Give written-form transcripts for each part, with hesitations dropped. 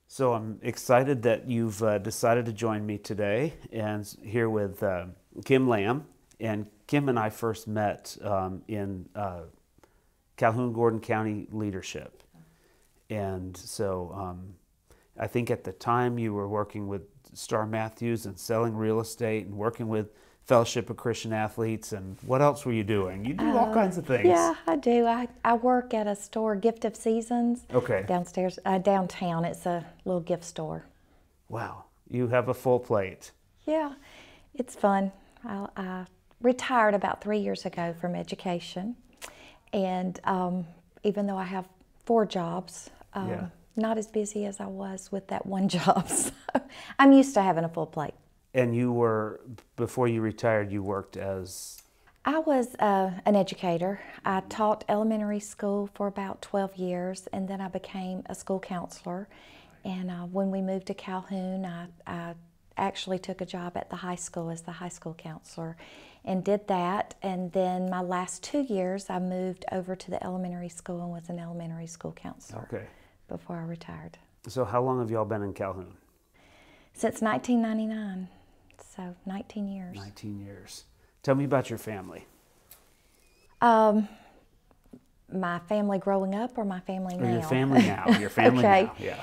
So I'm excited that you've decided to join me today and here with Kim Lamb. And Kim and I first met in Calhoun-Gordon County leadership. And so I think at the time you were working with Star Matthews and selling real estate and working with Fellowship of Christian Athletes. And what else were you doing? You do all kinds of things. Yeah, I do. I work at a store, Gift of Seasons, Okay. downstairs, downtown. It's a little gift store. Wow. You have a full plate. Yeah, it's fun. I retired about 3 years ago from education. And even though I have 4 jobs, Yeah. not as busy as I was with that one job. So I'm used to having a full plate. And you were, before you retired, you worked as? I was an educator. I taught elementary school for about 12 years, and then I became a school counselor. And when we moved to Calhoun, I actually took a job at the high school as the high school counselor and did that. And then my last 2 years, I moved over to the elementary school and was an elementary school counselor before I retired. So how long have y'all been in Calhoun? Since 1999. So 19 years. 19 years. Tell me about your family. My family growing up or my family now? Or your family now. Your family okay. now, yeah.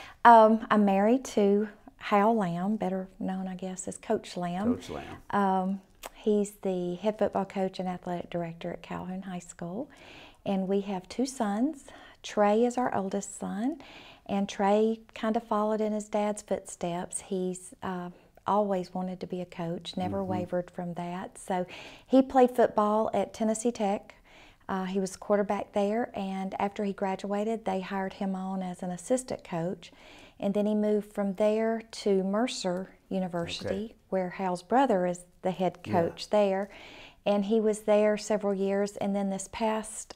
I'm married to Hal Lamb, better known, I guess, as Coach Lamb. Coach Lamb. He's the head football coach and athletic director at Calhoun High School. And we have 2 sons. Trey is our oldest son. And Trey kind of followed in his dad's footsteps. He's always wanted to be a coach, never wavered from that. So he played football at Tennessee Tech. He was quarterback there, and after he graduated, they hired him on as an assistant coach. And then he moved from there to Mercer University, where Hal's brother is the head coach there. And he was there several years, and then this past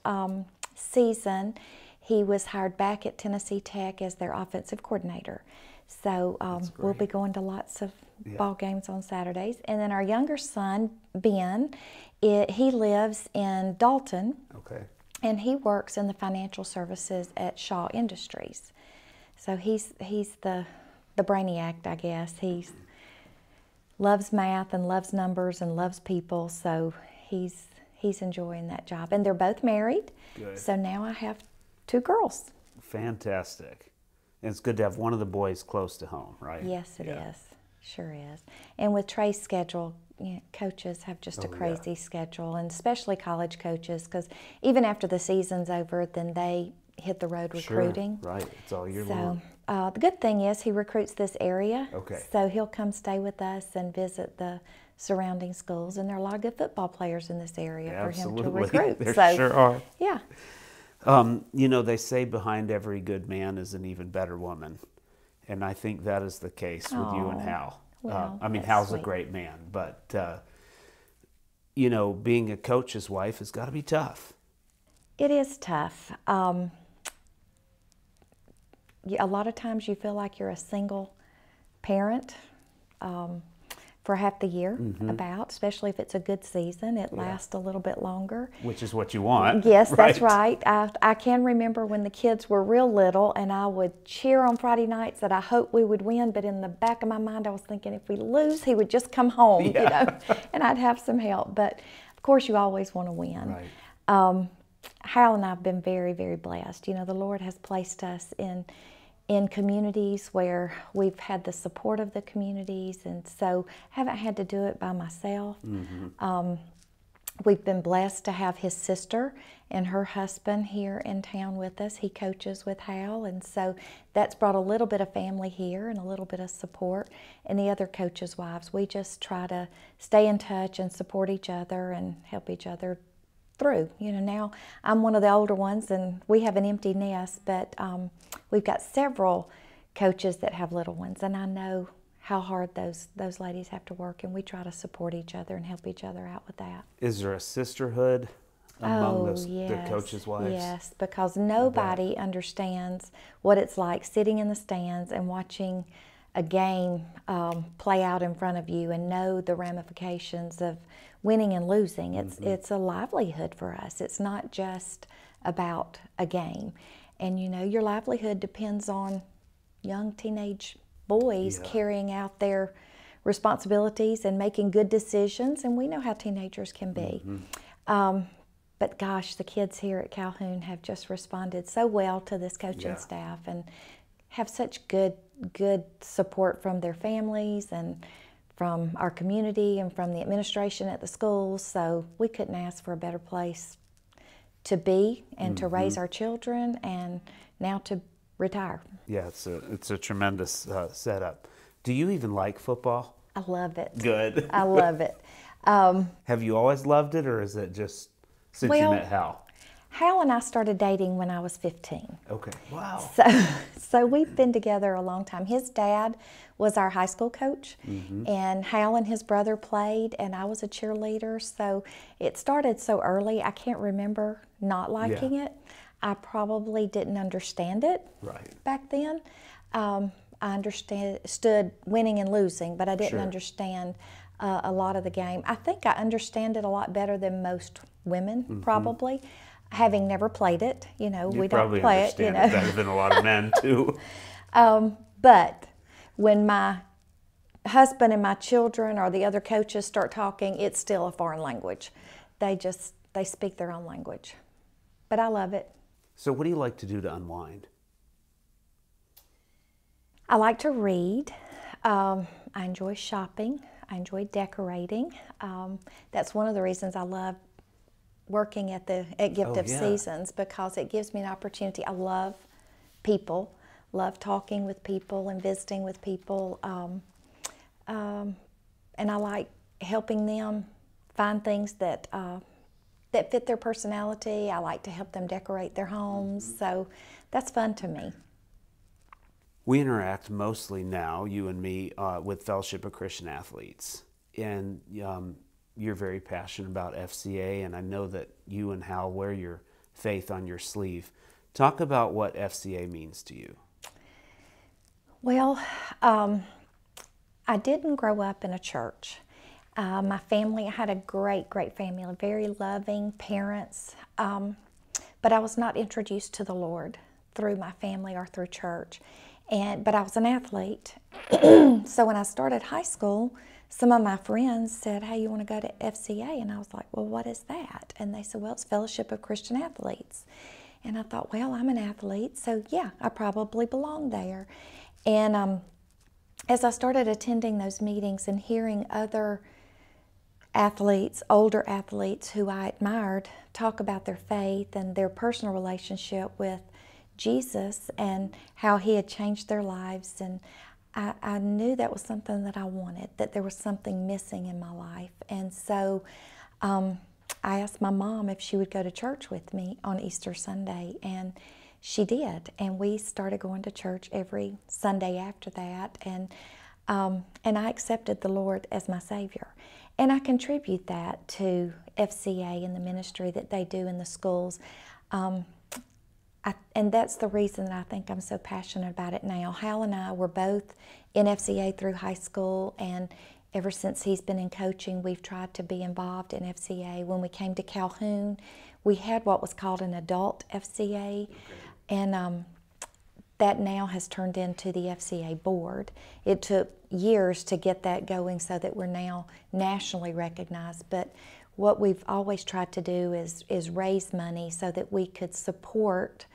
season, he was hired back at Tennessee Tech as their offensive coordinator. So we'll be going to lots of ball games on Saturdays. And then our younger son, Ben, he lives in Dalton. Okay. And he works in the financial services at Shaw Industries. So he's the brainiac, I guess. He loves math and loves numbers and loves people. So he's enjoying that job. And they're both married. Good. So now I have 2 girls. Fantastic. And it's good to have one of the boys close to home, right? Yes, it is. Sure is. And with Trey's schedule, coaches have just a crazy schedule, and especially college coaches, because even after the season's over, then they hit the road recruiting. Sure, right. It's all year long. So the good thing is he recruits this area. Okay. So he'll come stay with us and visit the surrounding schools, and there are a lot of good football players in this area for him to recruit. There sure are. Yeah. You know, they say behind every good man is an even better woman. And I think that is the case with you and Hal. Well, I mean, that's Hal's sweet. a great man, but, you know, being a coach's wife has got to be tough. It is tough. A lot of times you feel like you're a single parent for half the year, especially if it's a good season. It lasts a little bit longer. Which is what you want. Yes, that's right. I can remember when the kids were real little, and I would cheer on Friday nights that I hoped we would win, but in the back of my mind I was thinking if we lose, he would just come home, you know, and I'd have some help. But of course you always want to win. Right. Hal and I have been very, very blessed. You know, the Lord has placed us in communities where we've had the support of the communities, and so haven't had to do it by myself. We've been blessed to have his sister and her husband here in town with us. He coaches with Hal, and so that's brought a little bit of family here and a little bit of support. And the other coaches' wives, we just try to stay in touch and support each other and help each other through. You know, now I'm one of the older ones and we have an empty nest, but we've got several coaches that have little ones, and I know how hard those ladies have to work, and we try to support each other and help each other out with that. Is there a sisterhood among the coaches' wives? Yes, because nobody understands what it's like sitting in the stands and watching a game play out in front of you and know the ramifications of winning and losing. It's a livelihood for us. It's not just about a game. And you know, your livelihood depends on young teenage boys Yeah. carrying out their responsibilities and making good decisions, and we know how teenagers can be. But gosh, the kids here at Calhoun have just responded so well to this coaching Yeah. staff and have such good support from their families and from our community and from the administration at the schools. So we couldn't ask for a better place to be and to raise our children and now to retire. Yeah, it's a tremendous setup. Do you even like football? I love it. Good. I love it. Have you always loved it, or is it just since you Well, met Hal? Hal and I started dating when I was 15. Okay. Wow. So we've been together a long time. His dad was our high school coach, and Hal and his brother played, and I was a cheerleader. So it started so early, I can't remember not liking it. I probably didn't understand it back then. I understood winning and losing, but I didn't understand a lot of the game. I think I understand it a lot better than most women, probably. Having never played it, we don't play it, it better than a lot of men too. But when my husband and my children or the other coaches start talking, it's still a foreign language. They speak their own language. But I love it. So what do you like to do to unwind? I like to read. I enjoy shopping. I enjoy decorating. That's one of the reasons I love working at Gift of Seasons, because it gives me an opportunity. I love people, love talking with people and visiting with people, and I like helping them find things that fit their personality. I like to help them decorate their homes, so that's fun to me. We interact mostly now, you and me, with Fellowship of Christian Athletes, and you're very passionate about FCA, and I know that you and Hal wear your faith on your sleeve. Talk about what FCA means to you. Well, I didn't grow up in a church. My family, I had a great family, very loving parents, but I was not introduced to the Lord through my family or through church. But I was an athlete. So when I started high school, some of my friends said, "Hey, you want to go to FCA?" And I was like, "Well, what is that?" And they said, "Well, it's Fellowship of Christian Athletes." And I thought, well, I'm an athlete, so yeah, I probably belong there. And as I started attending those meetings and hearing other athletes, older athletes who I admired, talk about their faith and their personal relationship with Jesus and how He had changed their lives, and I knew that was something that I wanted, that there was something missing in my life. And so I asked my mom if she would go to church with me on Easter Sunday, and she did. And we started going to church every Sunday after that, and I accepted the Lord as my Savior. And I contribute that to FCA and the ministry that they do in the schools. And that's the reason that I think I'm so passionate about it now. Hal and I were both in FCA through high school, and ever since he's been in coaching, we've tried to be involved in FCA. When we came to Calhoun, we had what was called an adult FCA, and that now has turned into the FCA board. It took years to get that going so that we're now nationally recognized, but what we've always tried to do is raise money so that we could support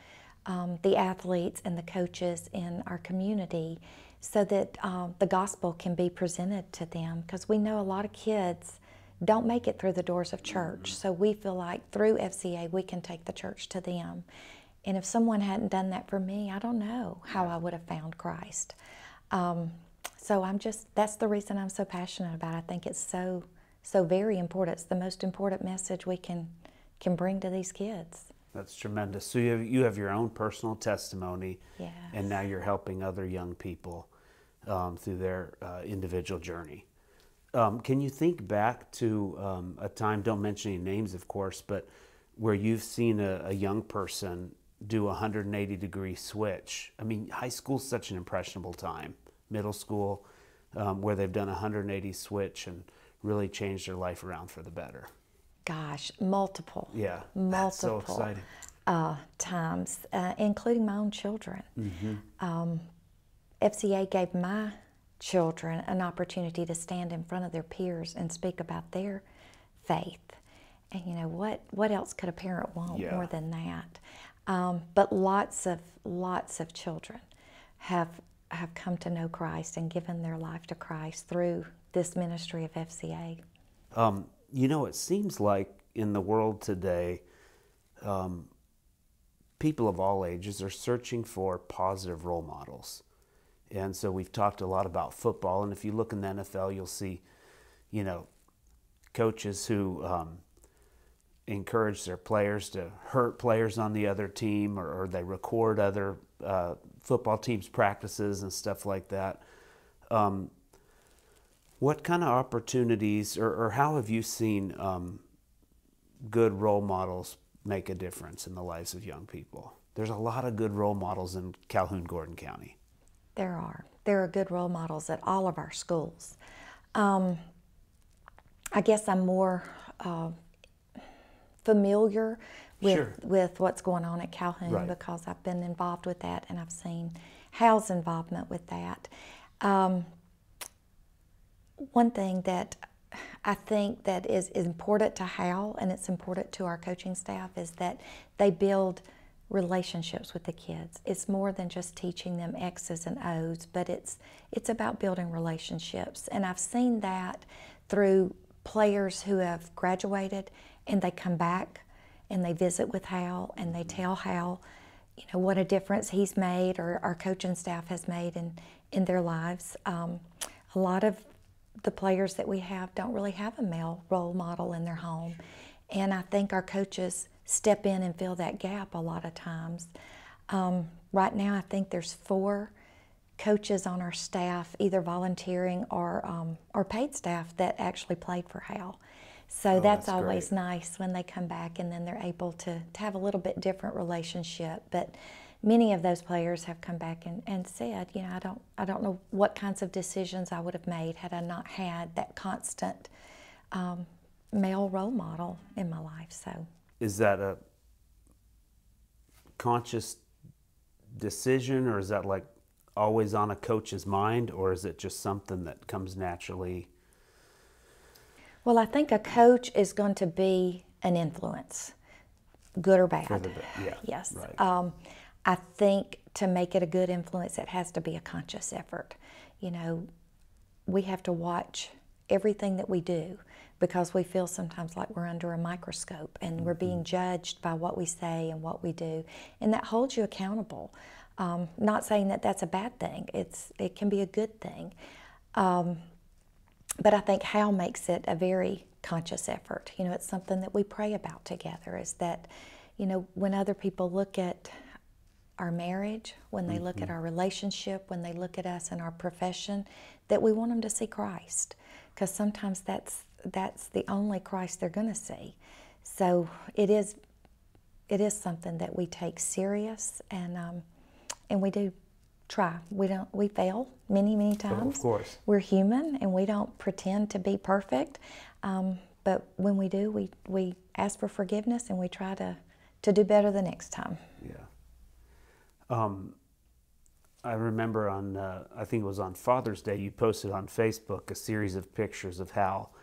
the athletes and the coaches in our community, so that the gospel can be presented to them, because we know a lot of kids don't make it through the doors of church. So we feel like through FCA we can take the church to them. And if someone hadn't done that for me, I don't know how I would have found Christ. So that's the reason I'm so passionate about it. I think it's so very important. It's the most important message we can bring to these kids. That's tremendous. So you have your own personal testimony, Yes. and now you're helping other young people through their individual journey. Can you think back to a time, don't mention any names of course, but where you've seen a young person do a 180-degree switch? I mean, high school's such an impressionable time, middle school, where they've done a 180 switch and really changed their life around for the better. Gosh, multiple. Yeah, that's so exciting. Times, including my own children. FCA gave my children an opportunity to stand in front of their peers and speak about their faith. And you know, what else could a parent want more than that? But lots of children have come to know Christ and given their life to Christ through this ministry of FCA. You know, it seems like in the world today, people of all ages are searching for positive role models. And so we've talked a lot about football, and if you look in the NFL, you'll see, you know, coaches who encourage their players to hurt players on the other team, or they record other football teams' practices and stuff like that. What kind of opportunities, or how have you seen good role models make a difference in the lives of young people? There's a lot of good role models in Calhoun-Gordon County. There are. There are good role models at all of our schools. I guess I'm more familiar with what's going on at Calhoun because I've been involved with that, and I've seen Hal's involvement with that. One thing that I think that is important to Hal, and it's important to our coaching staff, is that they build relationships with the kids. It's more than just teaching them X's and O's, but it's about building relationships. And I've seen that through players who have graduated and they come back and they visit with Hal and they tell Hal, you know, what a difference he's made or our coaching staff has made in their lives. A lot of the players that we have don't really have a male role model in their home. And I think our coaches step in and fill that gap a lot of times. Right now, I think there's 4 coaches on our staff, either volunteering or paid staff, that actually played for Hal. So that's always great. Nice when they come back and then they're able to have a little bit different relationship. But many of those players have come back and said, you know, I don't know what kinds of decisions I would have made had I not had that constant male role model in my life. So, is that a conscious decision, or is that like always on a coach's mind, or is it just something that comes naturally? Well, I think a coach is going to be an influence, good or bad. Yeah. Yes. Right. I think to make it a good influence, it has to be a conscious effort. You know, we have to watch everything that we do because we feel sometimes like we're under a microscope and we're being judged by what we say and what we do, and that holds you accountable. Not saying that that's a bad thing. It can be a good thing. But I think Hal makes it a very conscious effort. You know, it's something that we pray about together, is that, you know, when other people look at our marriage, when they look at our relationship, when they look at us and our profession, that we want them to see Christ, because sometimes that's the only Christ they're going to see. So it is something that we take serious, and we do try. We fail many times. Oh, of course. We're human and we don't pretend to be perfect, but when we do, we ask for forgiveness and we try to do better the next time. Yeah. I remember on, I think it was on Father's Day, you posted on Facebook a series of pictures of Hal,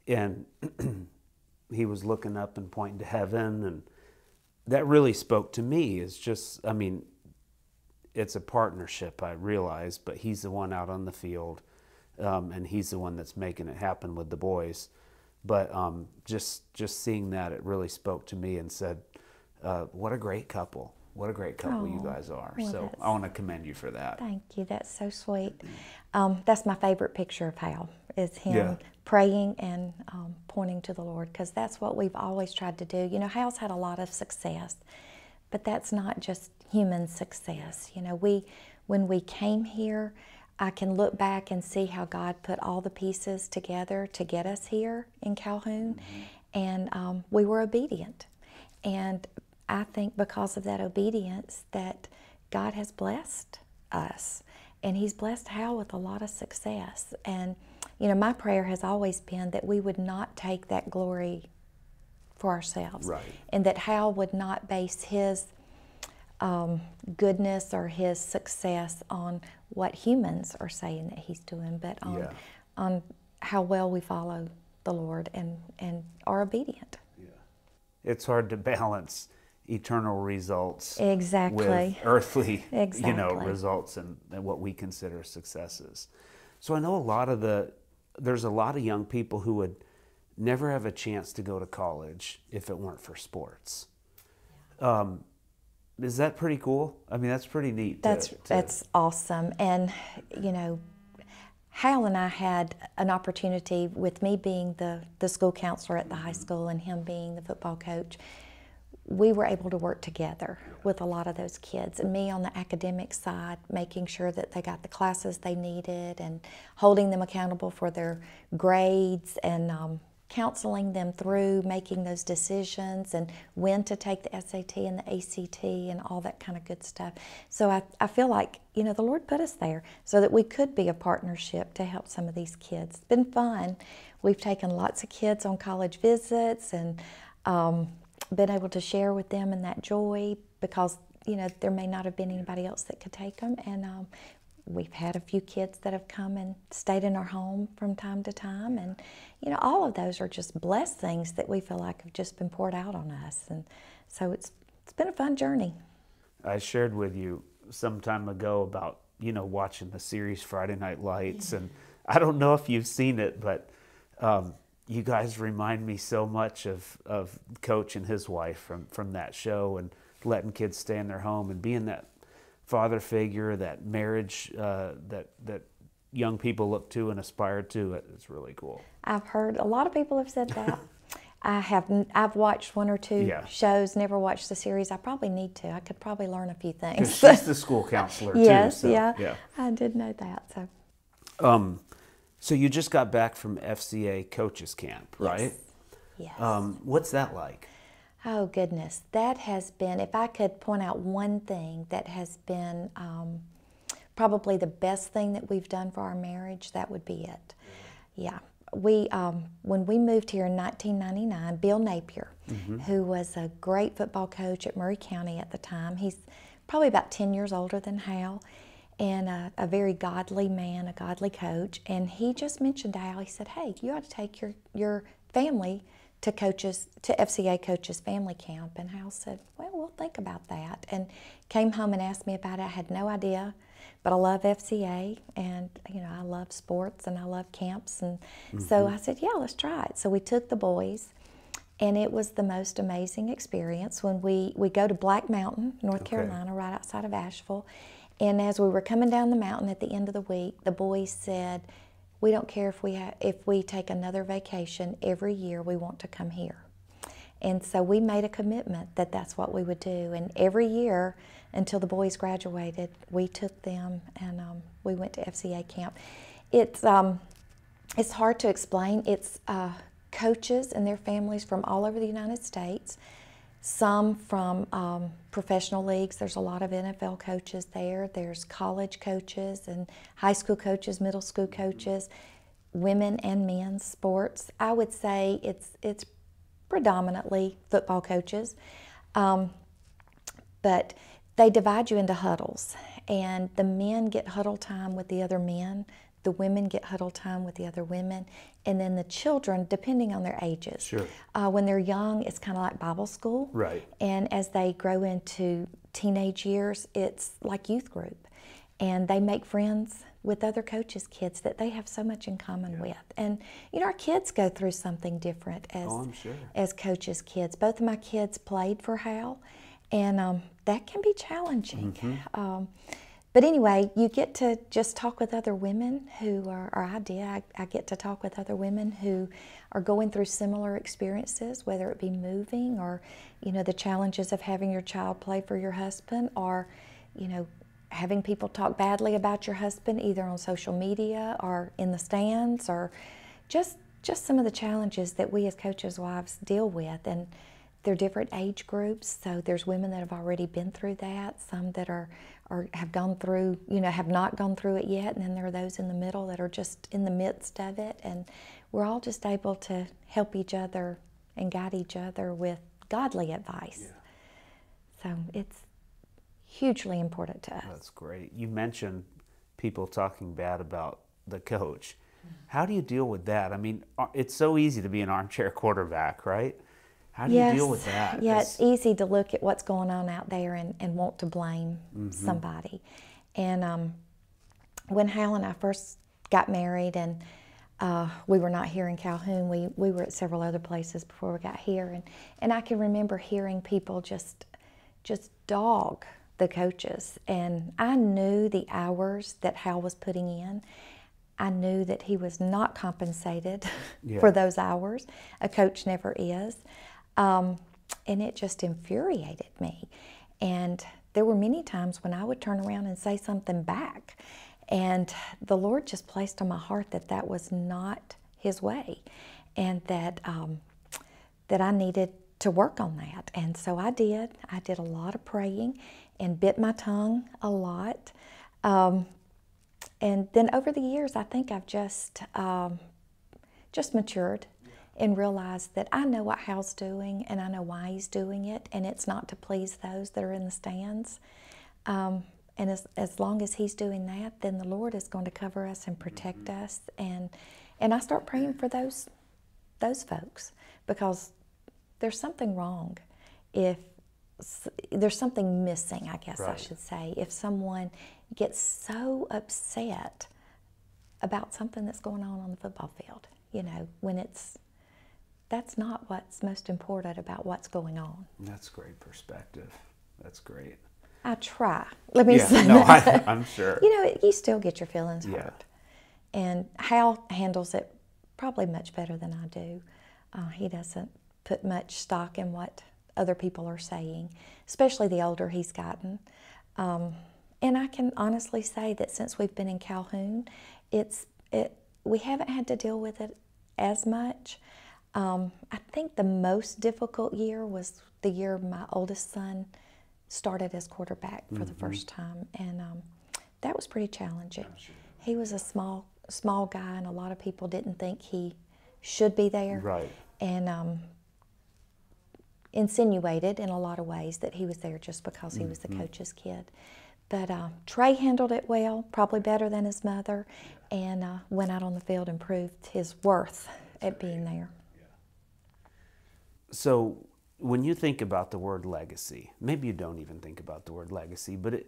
and he was looking up and pointing to heaven, and that really spoke to me. It's just, I mean, it's a partnership, I realize, but he's the one out on the field, and he's the one that's making it happen with the boys. But just seeing that, it really spoke to me and said, what a great couple. What a great couple you guys are. Well, so I want to commend you for that. Thank you. That's so sweet. That's my favorite picture of Hal, is him praying and pointing to the Lord, because that's what we've always tried to do. You know, Hal's had a lot of success, but that's not just human success. You know, when we came here, I can look back and see how God put all the pieces together to get us here in Calhoun, and we were obedient. And I think because of that obedience that God has blessed us, and He's blessed Hal with a lot of success. And, you know, my prayer has always been that we would not take that glory for ourselves, right, and that Hal would not base his goodness or his success on what humans are saying that he's doing, but on how well we follow the Lord and are obedient. Yeah. It's hard to balance eternal results Exactly. with earthly Exactly. results and what we consider successes. So I know there's a lot of young people who would never have a chance to go to college if it weren't for sports. Is that pretty cool? I mean, that's pretty neat. That's awesome. And, Hal and I had an opportunity, with me being the school counselor at the high school and him being the football coach, we were able to work together with a lot of those kids. And me on the academic side, making sure that they got the classes they needed and holding them accountable for their grades and counseling them through making those decisions and when to take the SAT and the ACT and all that kind of good stuff. So I feel like, the Lord put us there so that we could be a partnership to help some of these kids. It's been fun. We've taken lots of kids on college visits and been able to share with them in that joy because, there may not have been anybody else that could take them. And we've had a few kids that have come and stayed in our home from time to time, and all of those are just blessed things that we feel like have just been poured out on us, and so it's been a fun journey. I shared with you some time ago about watching the series Friday Night Lights, and I don't know if you've seen it, but you guys remind me so much of Coach and his wife from that show, and letting kids stay in their home and being that father figure, that marriage that young people look to and aspire to. It's really cool. I've heard a lot of people have said that. I've watched one or two shows, never watched the series. I probably need to. I could probably learn a few things. She's the school counselor yes, too. Yeah, I did know that. So you just got back from FCA Coaches Camp, right? Yes. What's that like? Oh, goodness. That has been, if I could point out one thing that has been probably the best thing that we've done for our marriage, that would be it. Yeah. When we moved here in 1999, Bill Napier, who was a great football coach at Murray County at the time, he's probably about 10 years older than Hal, and a very godly man, a godly coach, and he just mentioned to Hal, he said, hey, you ought to take your family to FCA Coaches Family Camp. And Hal said, well, we'll think about that. And came home and asked me about it. I had no idea, but I love FCA, and I love sports and I love camps. And so I said, yeah, let's try it. So we took the boys, and it was the most amazing experience. When we go to Black Mountain, North Carolina, right outside of Asheville. And as we were coming down the mountain at the end of the week, the boys said, we don't care if we take another vacation every year, we want to come here. And so we made a commitment that that's what we would do. And every year until the boys graduated, we took them and we went to FCA camp. It's hard to explain. It's coaches and their families from all over the United States. Some from professional leagues. There's a lot of NFL coaches there. There's college coaches and high school coaches, middle school coaches, women and men's sports. I would say it's predominantly football coaches, but they divide you into huddles, and the men get huddle time with the other men. The women get huddle time with the other women, and then the children, depending on their ages. Sure. When they're young, it's kind of like Bible school. Right. And as they grow into teenage years, it's like youth group. And they make friends with other coaches' kids that they have so much in common with. And, our kids go through something different as coaches' kids. Both of my kids played for Hal, and that can be challenging. But anyway, you get to just talk with other women who are, or I did, I get to talk with other women who are going through similar experiences, whether it be moving or, the challenges of having your child play for your husband, or, having people talk badly about your husband either on social media or in the stands, or just some of the challenges that we as coaches' wives deal with. And they're different age groups, so there's women that have already been through that, some that have gone through, have not gone through it yet, and then there are those in the middle that are just in the midst of it, and we're all just able to help each other and guide each other with godly advice. So hugely important to us. That's great. You mentioned people talking bad about the coach. How do you deal with that? I mean, it's so easy to be an armchair quarterback, right? How do you deal with that? Yeah, it's easy to look at what's going on out there and want to blame somebody. And when Hal and I first got married, and we were not here in Calhoun, we were at several other places before we got here, and I can remember hearing people just dog the coaches. And I knew the hours that Hal was putting in. I knew that he was not compensated for those hours. A coach never is. And it just infuriated me. And there were many times when I would turn around and say something back. And the Lord just placed on my heart that that was not His way, and that that I needed to work on that. And so I did. I did a lot of praying and bit my tongue a lot. And then over the years, I think I've just matured and realized that I know what Hal's doing, and I know why he's doing it, and it's not to please those that are in the stands. And as long as he's doing that, then the Lord is going to cover us and protect us. And I start praying for those folks, because there's something wrong if there's something missing, I guess I should say, if someone gets so upset about something that's going on the football field, when that's not what's most important about what's going on. That's great perspective. That's great. I try. Let me say no, that. I'm sure. You still get your feelings hurt. And Hal handles it probably much better than I do. He doesn't put much stock in what other people are saying, especially the older he's gotten. And I can honestly say that since we've been in Calhoun, we haven't had to deal with it as much. I think the most difficult year was the year my oldest son started as quarterback for the first time, and that was pretty challenging. He was a small guy, and a lot of people didn't think he should be there, and insinuated in a lot of ways that he was there just because he was the coach's kid. But Trey handled it well, probably better than his mother, and went out on the field and proved his worth at being there. So when you think about the word legacy, maybe you don't even think about the word legacy, but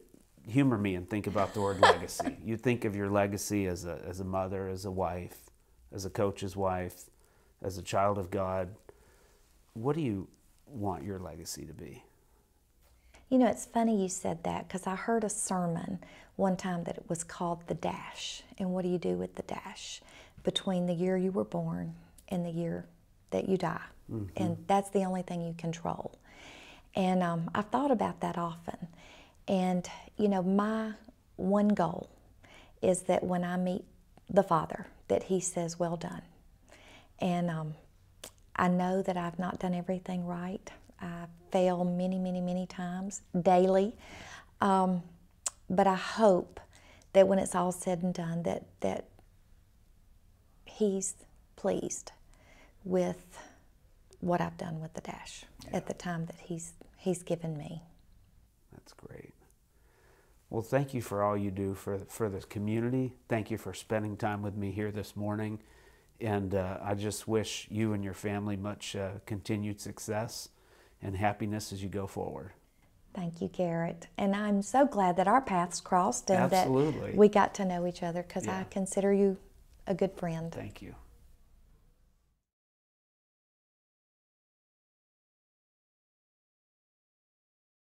humor me and think about the word legacy. You think of your legacy as a mother, as a wife, as a coach's wife, as a child of God. What do you want your legacy to be? It's funny you said that, because I heard a sermon one time that it was called The Dash. And what do you do with the dash? Between the year you were born and the year that you die. And that's the only thing you control. And I've thought about that often. And, my one goal is that when I meet the Father, that He says, well done. And I know that I've not done everything right. I fail many, many, many times, daily. But I hope that when it's all said and done, that He's pleased with what I've done with the dash at the time that He's given me. That's great. Well, thank you for all you do for this community. Thank you for spending time with me here this morning. And I just wish you and your family much continued success and happiness as you go forward. Thank you, Garrett. And I'm so glad that our paths crossed and that we got to know each other, because I consider you a good friend. Thank you.